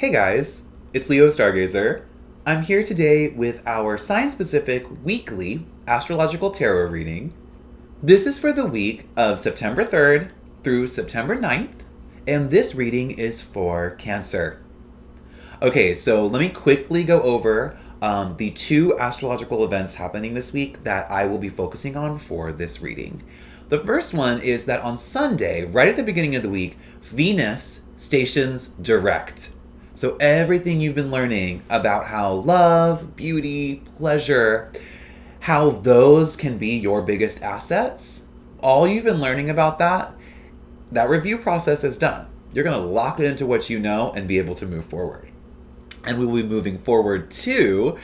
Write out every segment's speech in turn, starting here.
Hey guys, it's Leo Stargazer. I'm here today with our sign-specific weekly astrological tarot reading. This is for the week of September 3rd through September 9th, and this reading is for Cancer. Okay, so let me quickly go over the two astrological events happening this week that I will be focusing on for this reading. The first one is that on Sunday, right at the beginning of the week, Venus stations direct. So everything you've been learning about how love, beauty, pleasure, how those can be your biggest assets, all you've been learning about that review process is done. You're going to lock it into what you know and be able to move forward. And we will be moving forward to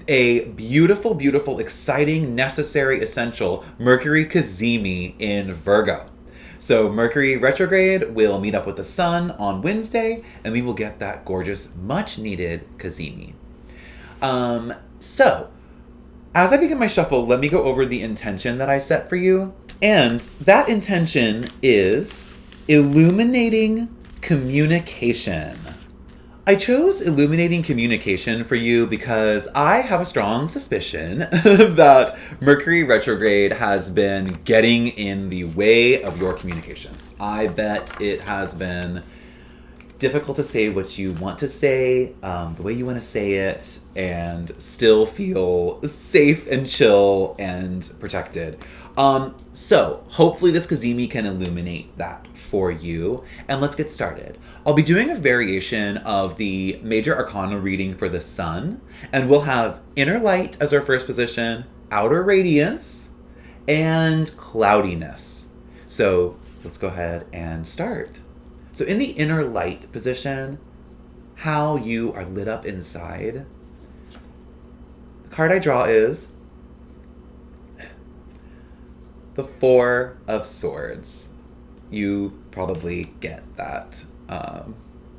a beautiful, beautiful, exciting, necessary, essential Mercury Cazimi in Virgo. So Mercury retrograde will meet up with the Sun on Wednesday, and we will get that gorgeous, much-needed Cazimi. So, as I begin my shuffle, let me go over the intention that I set for you. And that intention is illuminating communication. I chose illuminating communication for you because I have a strong suspicion that Mercury retrograde has been getting in the way of your communications. I bet it has been difficult to say what you want to say, the way you want to say it, and still feel safe and chill and protected. So hopefully this Cazimi can illuminate that for you. And let's get started. I'll be doing a variation of the major arcana reading for the Sun, and we'll have inner light as our first position, outer radiance, and cloudiness. So let's go ahead and start. So in the inner light position, how you are lit up inside, the card I draw is the Four of Swords. You probably get that,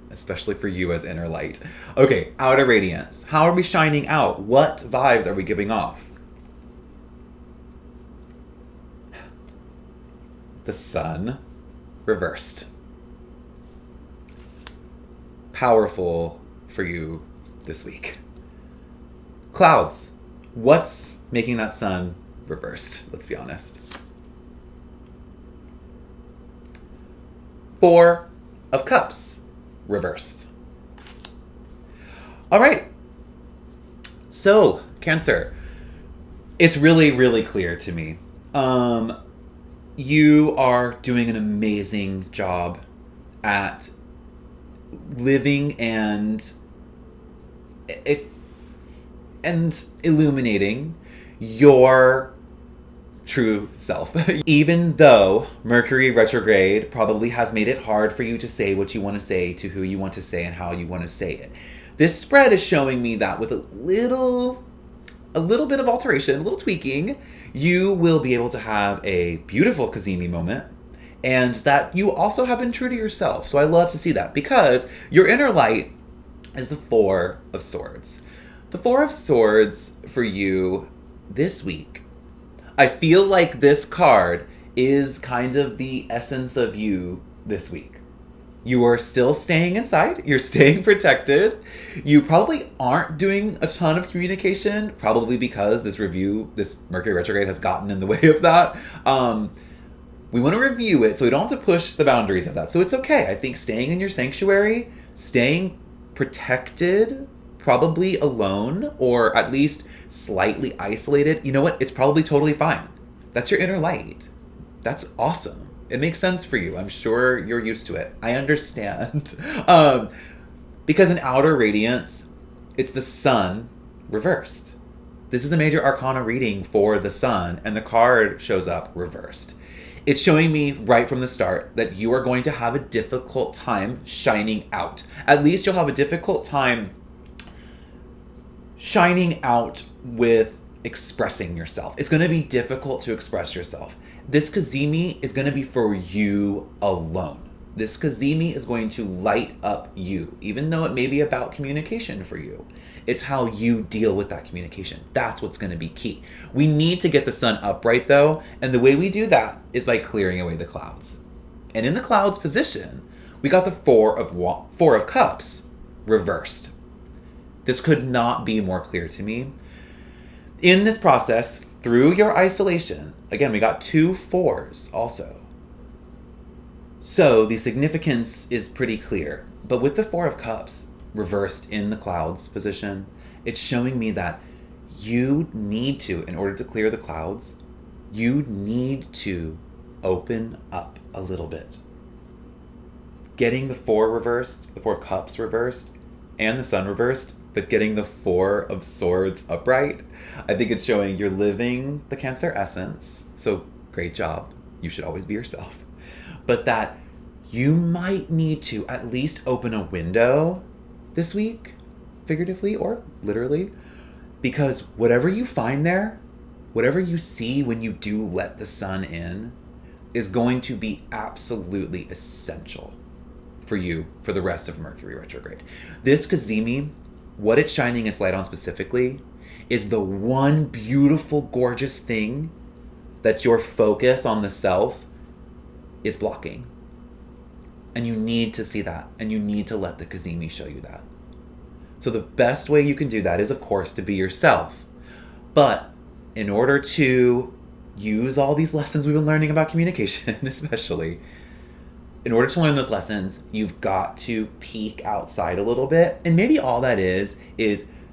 especially for you as inner light. Okay, outer radiance. How are we shining out? What vibes are we giving off? The Sun reversed. Powerful for you this week. Clouds. What's making that Sun reversed? Let's be honest. Four of Cups reversed. All right. So, Cancer, it's really, really clear to me. You are doing an amazing job at living and illuminating your true self. Even though Mercury retrograde probably has made it hard for you to say what you want to say to who you want to say and how you want to say it. This spread is showing me that with a little bit of alteration, a little tweaking, you will be able to have a beautiful Cazimi moment, and that you also have been true to yourself. So I love to see that because your inner light is the Four of Swords. The Four of Swords for you this week, I feel like this card is kind of the essence of you this week. You are still staying inside. You're staying protected. You probably aren't doing a ton of communication, probably because this Mercury retrograde has gotten in the way of that. We want to review it so we don't have to push the boundaries of that. So it's okay. I think staying in your sanctuary, staying protected, probably alone, or at least slightly isolated, you know what? It's probably totally fine. That's your inner light. That's awesome. It makes sense for you. I'm sure you're used to it. I understand. Because in outer radiance, it's the Sun reversed. This is a major arcana reading for the Sun, and the card shows up reversed. It's showing me right from the start that you are going to have a difficult time shining out. At least you'll have a difficult time shining out with expressing yourself. It's going to be difficult to express yourself. This Cazimi is going to be for you alone. This Cazimi is going to light up you, even though it may be about communication for you. It's how you deal with that communication. That's what's going to be key. We need to get the Sun upright though, and the way we do that is by clearing away the clouds. And in the clouds position, we got the Four of Cups. reversed. This could not be more clear to me. In this process, through your isolation, again, we got 2 4s also. So the significance is pretty clear. But with the 4 of Cups reversed in the clouds position, it's showing me that you need to, in order to clear the clouds, you need to open up a little bit. Getting the 4 reversed, the 4 of Cups reversed, and the Sun reversed, but getting the 4 of Swords upright, I think it's showing you're living the Cancer essence. So great job. You should always be yourself. But that you might need to at least open a window this week, figuratively or literally, because whatever you find there, whatever you see when you do let the sun in, is going to be absolutely essential for you for the rest of Mercury retrograde. This Cazimi, what it's shining its light on specifically, is the one beautiful, gorgeous thing that your focus on the self is blocking. And you need to see that, and you need to let the Cazimi show you that. So the best way you can do that is, of course, to be yourself. But in order to use all these lessons we've been learning about communication, especially, in order to learn those lessons, you've got to peek outside a little bit. And maybe all that is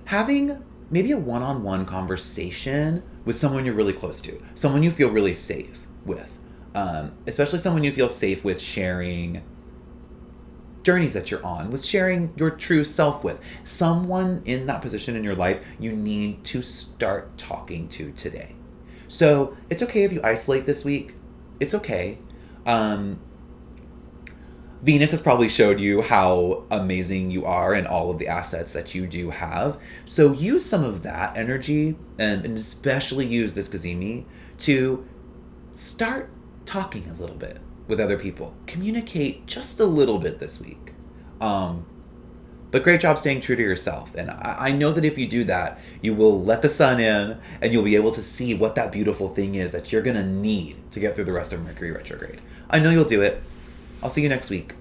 having maybe a one-on-one conversation with someone you're really close to, someone you feel really safe with, especially someone you feel safe with sharing journeys that you're on, with sharing your true self with. Someone in that position in your life you need to start talking to today. So it's okay if you isolate this week. It's okay. Venus has probably showed you how amazing you are and all of the assets that you do have. So use some of that energy and especially use this Cazimi to start talking a little bit with other people. Communicate just a little bit this week. But great job staying true to yourself. And I know that if you do that, you will let the sun in and you'll be able to see what that beautiful thing is that you're going to need to get through the rest of Mercury retrograde. I know you'll do it. I'll see you next week.